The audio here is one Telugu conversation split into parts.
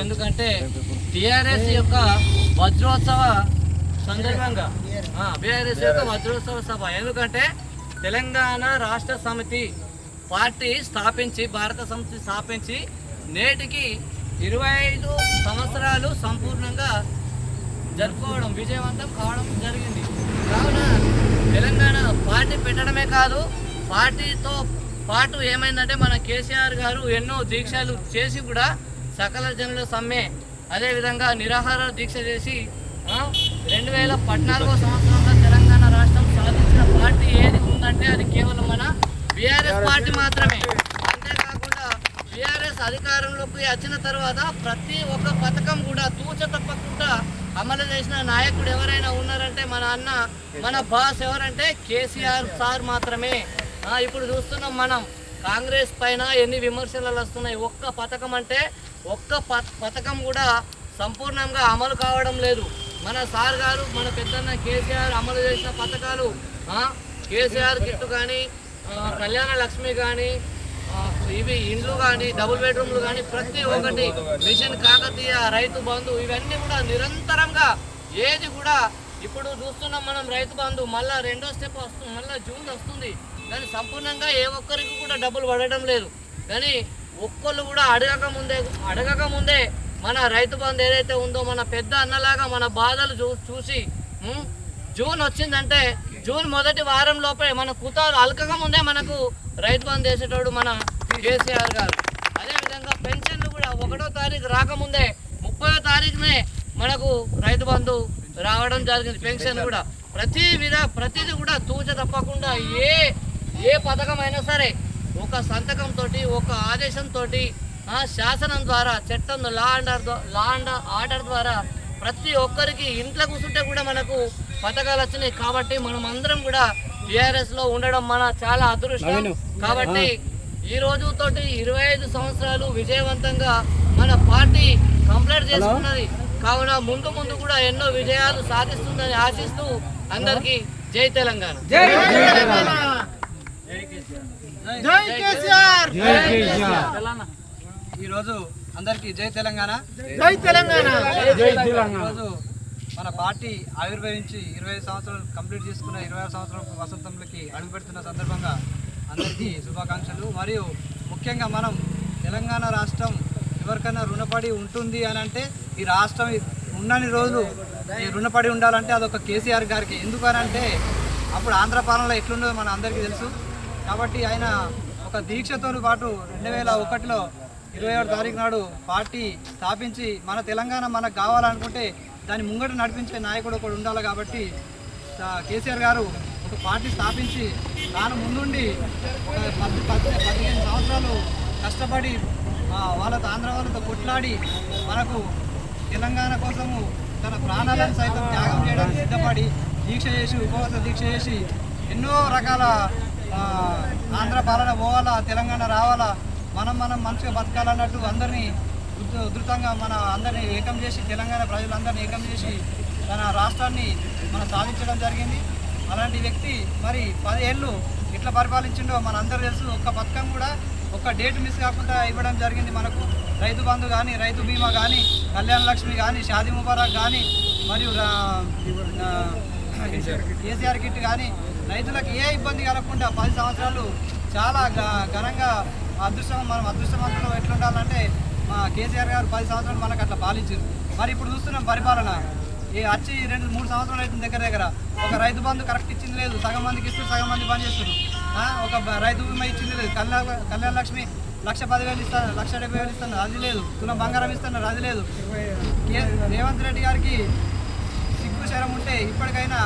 ఎందుకంటే టిఆర్ఎస్ యొక్క వజ్రోత్సవ సందర్భంగా బీఆర్ఎస్ యొక్క వజ్రోత్సవ సభ, ఎందుకంటే తెలంగాణ రాష్ట్ర సమితి పార్టీ స్థాపించి భారత సమితి స్థాపించి నేటికి 25 సంవత్సరాలు సంపూర్ణంగా జరుపుకోవడం విజయవంతం కావడం జరిగింది. కావున తెలంగాణ పార్టీ పెట్టడమే కాదు, పార్టీతో పాటు ఏమైందంటే మన కేసీఆర్ గారు ఎన్నో దీక్షలు చేసి కూడా సకల జనుల సమ్మె అదేవిధంగా నిరాహార దీక్ష చేసి 2014 సంవత్సరంలో తెలంగాణ రాష్ట్రం సాధించిన పార్టీ ఏది ఉందంటే అది కేవలం మన బీఆర్ఎస్ పార్టీ మాత్రమే. అంతేకాకుండా బీఆర్ఎస్ అధికారంలోకి వచ్చిన తర్వాత ప్రతి ఒక్క పథకం కూడా తూచ తప్పకుండా అమలు చేసిన నాయకుడు ఎవరైనా ఉన్నారంటే మన అన్న, మన బాస్ ఎవరంటే కేసీఆర్ సార్ మాత్రమే. ఇప్పుడు చూస్తున్నాం మనం కాంగ్రెస్ పైన ఎన్ని విమర్శలు వస్తున్నాయి. ఒక్క పథకం అంటే ఒక్క పథకం కూడా సంపూర్ణంగా అమలు కావడం లేదు. మన సార్ గారు, మన పెద్దన్న కేసీఆర్ అమలు చేసిన పథకాలు కేసీఆర్ కిట్టు కానీ, కళ్యాణ లక్ష్మి కానీ, ఇవి ఇండ్లు కానీ, డబుల్ బెడ్రూమ్లు కానీ, ప్రతి ఒక్కటి మిషన్ కాకతీయ, రైతు బంధు, ఇవన్నీ కూడా నిరంతరంగా ఏది కూడా ఇప్పుడు చూస్తున్నాం మనం. రైతు బంధు మళ్ళీ 2వ స్టెప్ వస్తుంది, మళ్ళీ జూన్ వస్తుంది, కానీ సంపూర్ణంగా ఏ ఒక్కరికి కూడా డబ్బులు పడడం లేదు. కానీ ఒక్కళ్ళు కూడా అడగక ముందే మన రైతు బంధు ఏదైతే ఉందో మన పెద్ద అన్నలాగా మన బాధలు చూసి జూన్ వచ్చిందంటే జూన్ మొదటి వారం లోపే మన కుతాలు అలకక ముందే మనకు రైతు బంధు వేసేటోడు మన కేసీఆర్ గారు. అదేవిధంగా పెన్షన్లు కూడా 1వ తారీఖు రాకముందే 30వ తారీఖునే మనకు రైతు బంధు రావడం జరిగింది. పెన్షన్ కూడా ప్రతిదీ కూడా తూచ తప్పకుండా ఏ పథకం అయినా సరే ఒక సంతకంతో, ఒక ఆదేశంతో, శాసనం ద్వారా, చట్టం లా అండ్ ఆర్డర్ ద్వారా ప్రతి ఒక్కరికి ఇంట్లో కూర్చుంటే కూడా మనకు పథకాలు వచ్చినాయి. కాబట్టి మనం అందరం కూడా టీఆర్ఎస్లో ఉండడం మన చాలా అదృష్టం. కాబట్టి ఈ రోజుతోటి 25 సంవత్సరాలు విజయవంతంగా మన పార్టీ కంప్లీట్ చేసుకున్నది. కావున ముందు కూడా ఎన్నో విజయాలు సాధిస్తుందని ఆశిస్తూ అందరికీ జై తెలంగాణ. ఈరోజు అందరికీ జై తెలంగాణ. ఈరోజు మన పార్టీ ఆవిర్భవించి 25 సంవత్సరాలు కంప్లీట్ చేసుకున్న 26 సంవత్సరం వసంతంలోకి అడుగుపెడుతున్న సందర్భంగా అందరికీ శుభాకాంక్షలు. మరియు ముఖ్యంగా మనం తెలంగాణ రాష్ట్రం ఎవరికైనా రుణపడి ఉంటుంది అని అంటే ఈ రాష్ట్రం ఉన్నన్ని రోజులు రుణపడి ఉండాలంటే అదొక కేసీఆర్ గారికి. ఎందుకనంటే అప్పుడు ఆంధ్ర పాలనలో ఎట్లుండదో మన అందరికీ తెలుసు. కాబట్టి ఆయన ఒక దీక్షతో పాటు 2001లో 27వ తారీఖు నాడు పార్టీ స్థాపించి మన తెలంగాణ మనకు కావాలనుకుంటే దాన్ని ముంగట నడిపించే నాయకుడు ఒకడు ఉండాలి. కాబట్టి కేసీఆర్ గారు ఒక పార్టీ స్థాపించి తాను ముందుండి 15 సంవత్సరాలు కష్టపడి వాళ్ళతో ఆంధ్ర వాళ్ళతో కొట్లాడి మనకు తెలంగాణ కోసము తన ప్రాణాలను సైతం త్యాగం చేయడానికి సిద్ధపడి దీక్ష చేసి, ఉపవాస దీక్ష చేసి ఎన్నో రకాల ఆంధ్ర పాలన పోవాలా, తెలంగాణ రావాలా, మనం మంచిగా బతకాలన్నట్టు అందరినీ ఉధృతంగా అందరినీ ఏకం చేసి, తెలంగాణ ప్రజలందరినీ ఏకం చేసి తన రాష్ట్రాన్ని సాధించడం జరిగింది. అలాంటి వ్యక్తి మరి 10 ఏళ్ళు ఎట్లా పరిపాలించిండో మన అందరూ తెలుసు. ఒక్క పథకం కూడా ఒక్క డేట్ మిస్ కాకుండా ఇవ్వడం జరిగింది. మనకు రైతు బంధు కానీ, రైతు బీమా కానీ, కళ్యాణ లక్ష్మి కానీ, షాదీ ముబారక్ కానీ, మరియు కేసీఆర్ కిట్ కానీ రైతులకు ఏ ఇబ్బంది కలగకుండా 10 సంవత్సరాలు చాలా ఘనంగా మనం అదృష్టవంతులు ఎట్లుండాలంటే మా కేసీఆర్ గారు 10 సంవత్సరాలు మనకు అట్లా పాలించారు. మరి ఇప్పుడు చూస్తున్నాం పరిపాలన వచ్చి 2-3 సంవత్సరాలు అవుతుంది దగ్గర ఒక రైతు బంధు కరెక్ట్ ఇచ్చింది లేదు. సగం మందికి ఇస్తారు, సగం మంది పని చేస్తారు. ఒక రైతు బీమా ఇచ్చింది లేదు. కళ్యాణ లక్ష్మి 1,10,000 ఇస్తాను, 1,70,000 ఇస్తాను, అది లేదు. తులం బంగారం ఇస్తున్నారు, అది లేదు. రేవంత్ రెడ్డి గారికి సిగ్గు శరం ఉంటే ఇప్పటికైనా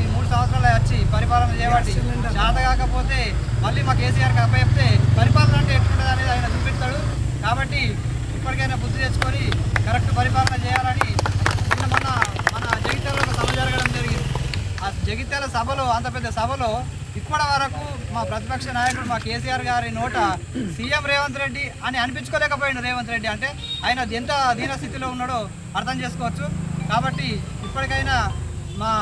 ఈ 3 సంవత్సరాలు వచ్చి పరిపాలన చేయబట్టి చేత కాకపోతే మళ్ళీ మా కేసీఆర్కి అప్పచెప్తే పరిపాలన అంటే ఎట్లుంటుంది అనేది ఆయన చూపిస్తాడు. కాబట్టి ఇప్పటికైనా బుద్ధి తెచ్చుకొని కరెక్ట్ పరిపాలన చేయాలని జగిత్యాల సభలో, అంత పెద్ద సభలో ఇప్పటి వరకు మా ప్రతిపక్ష నాయకుడు మా కేసీఆర్ గారి నోట సీఎం రేవంత్ రెడ్డి అని అనిపించుకోలేకపోయిండు. రేవంత్ రెడ్డి అంటే ఆయన ఎంత దీనస్థితిలో ఉన్నాడో అర్థం చేసుకోవచ్చు. కాబట్టి ఇప్పటికైనా మా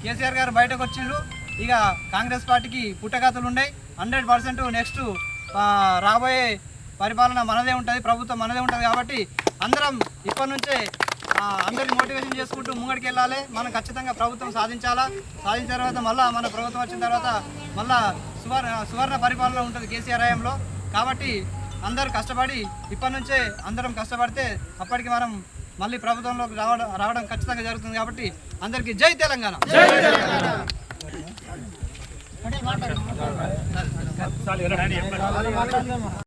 కేసీఆర్ గారు బయటకు వచ్చిండ్రు. ఇక కాంగ్రెస్ పార్టీకి పుట్టగతులు ఉన్నాయి. 100% నెక్స్ట్ రాబోయే పరిపాలన మనదే ఉంటుంది, ప్రభుత్వం మనదే ఉంటుంది. కాబట్టి అందరం ఇప్పటి నుంచే అందరిని మోటివేషన్ చేసుకుంటూ ముంగడికి వెళ్ళాలి. మనం ఖచ్చితంగా ప్రభుత్వం సాధించాలా. సాధించిన తర్వాత మళ్ళీ మన ప్రభుత్వం వచ్చిన తర్వాత మళ్ళీ సువర్ణ పరిపాలన ఉంటుంది కేసీఆర్ హయాంలో. కాబట్టి అందరూ కష్టపడి ఇప్పటి నుంచే అందరం కష్టపడితే అప్పటికి మనం మళ్ళీ ప్రభుత్వంలోకి రావడం ఖచ్చితంగా జరుగుతుంది. కాబట్టి అందరికీ జై తెలంగాణ.